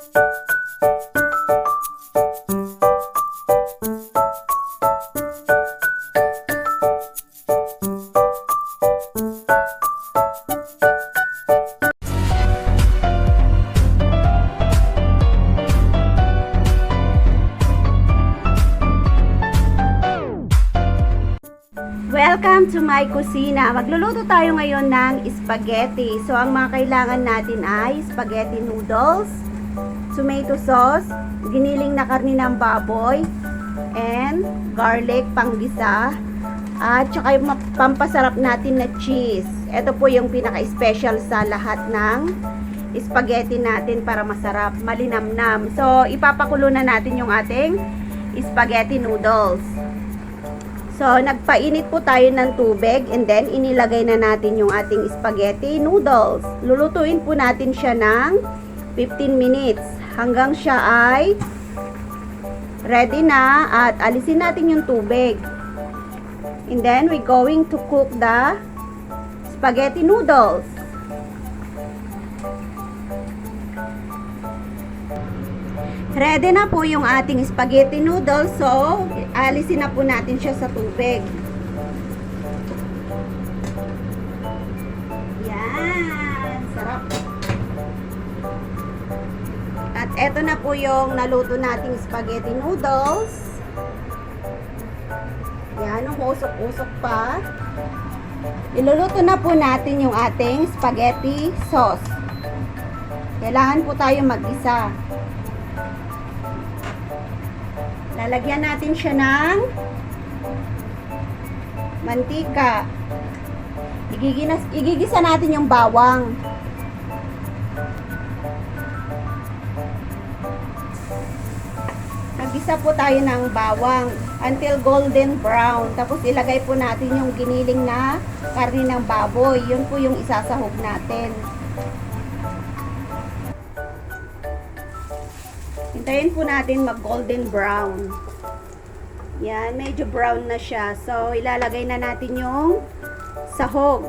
Welcome to my kusina. Magluluto tayo ngayon ng spaghetti. So, ang mga kailangan natin ay spaghetti noodles, tomato sauce, giniling na karne ng baboy, and garlic panggisa, at saka yung pampasarap natin na cheese. Ito po yung pinaka-special sa lahat ng spaghetti natin para masarap, malinamnam. So, ipapakulo na natin yung ating spaghetti noodles. So, nagpainit po tayo ng tubig and then inilagay na natin yung ating spaghetti noodles. Lulutuin po natin siya ng 15 minutes hanggang siya ay ready na at alisin natin yung tubig. And then, we're going to cook the spaghetti noodles. Ready na po yung ating spaghetti noodles. So, alisin na po natin siya sa tubig. Yan. Sarap. At eto na po yung naluto nating spaghetti noodles. Yan, usok-usok pa. Iluluto na po natin yung ating spaghetti sauce. Kailangan po tayo mag-isa. Lalagyan natin siya ng mantika. Igigisa natin yung bawang. Nagisa po tayo ng bawang until golden brown. Tapos ilagay po natin yung giniling na karne ng baboy. Yun po yung isasahog natin. Hintayin po natin mag golden brown. Yan, medyo brown na siya. So, ilalagay na natin yung sahog.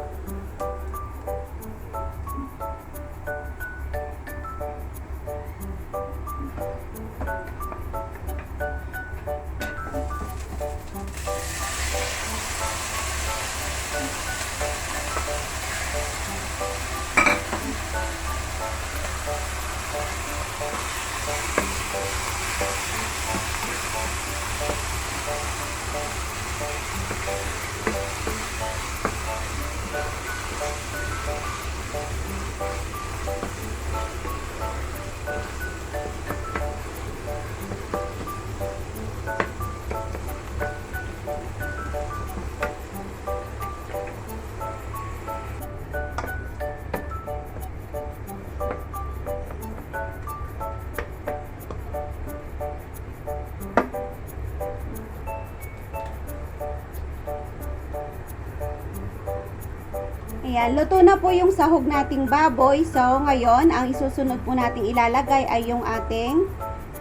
Ayan, luto na po yung sahog nating baboy. So, ngayon, ang isusunod po nating ilalagay ay yung ating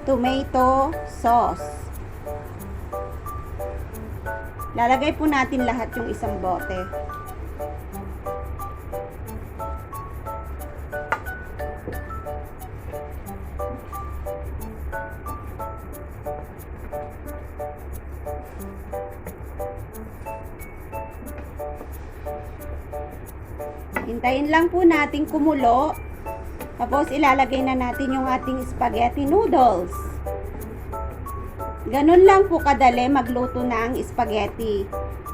tomato sauce. Lalagay po natin lahat yung isang bote. Hintayin lang po natin kumulo. Tapos ilalagay na natin yung ating spaghetti noodles. Ganun lang po kadali magluto ng spaghetti.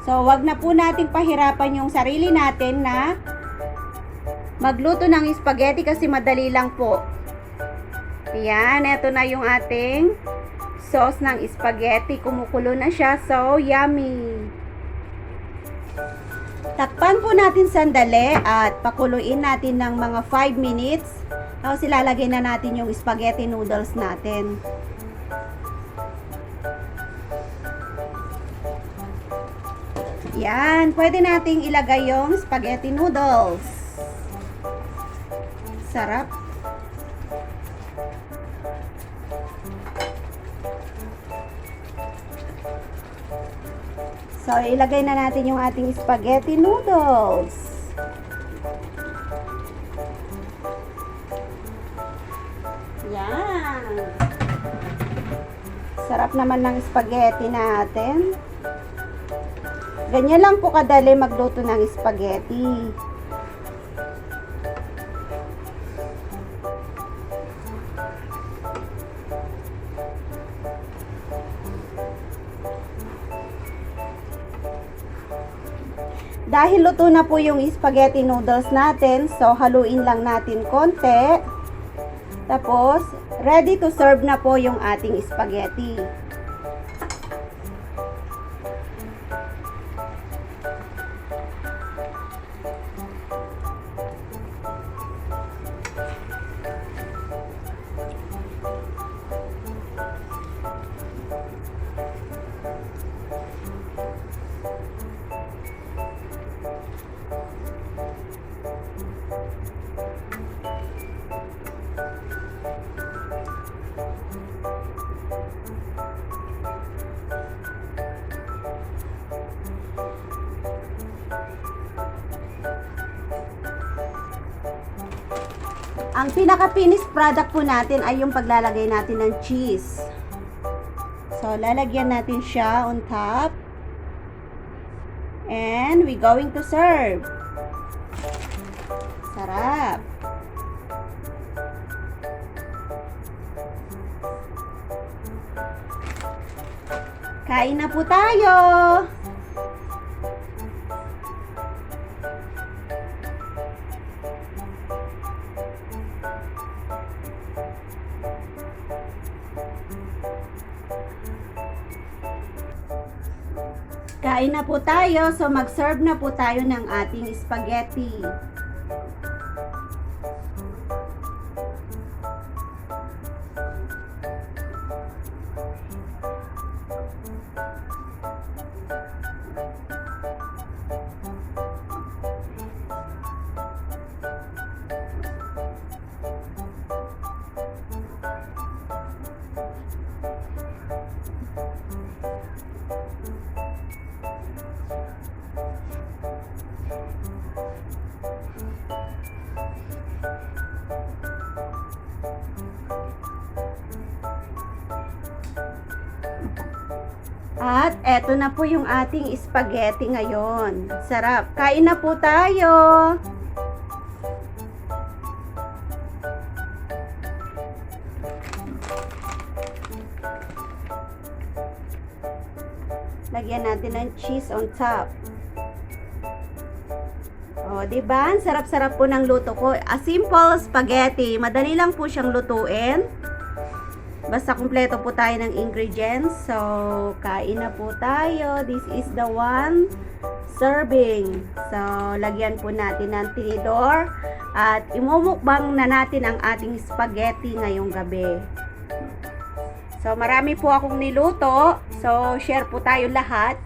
So, wag na po natin pahirapan yung sarili natin na magluto ng spaghetti kasi madali lang po. Ayan, eto na yung ating sauce ng spaghetti. Kumukulo na siya. So, yummy! Takpan po natin sandali at pakuluin natin ng mga 5 minutes. Tapos ilalagay na natin yung spaghetti noodles natin. Yan, pwede nating ilagay yung spaghetti noodles. Sarap. So, ilagay na natin yung ating spaghetti noodles. Yan. Yan. Sarap naman ng spaghetti natin. Ganyan lang po kadali magluto ng spaghetti. Dahil luto na po yung spaghetti noodles natin, so haluin lang natin konti. Tapos, ready to serve na po yung ating spaghetti. Ang pinaka-finished product po natin ay yung paglalagay natin ng cheese. So, lalagyan natin siya on top. And we going to serve. Sarap. Kain na po tayo. Kain na po tayo. So, mag-serve na po tayo ng ating spaghetti. At eto na po yung ating spaghetti ngayon. Sarap. Kain na po tayo. Lagyan natin ng cheese on top. O, diba? Ang sarap-sarap po ng luto ko. A simple spaghetti. Madali lang po siyang lutuin. Basta kumpleto po tayo ng ingredients. So, kain na po tayo. This is the one serving. So, lagyan po natin ng tinidor. At imumukbang na natin ang ating spaghetti ngayong gabi. So, marami po akong niluto. So, share po tayo lahat.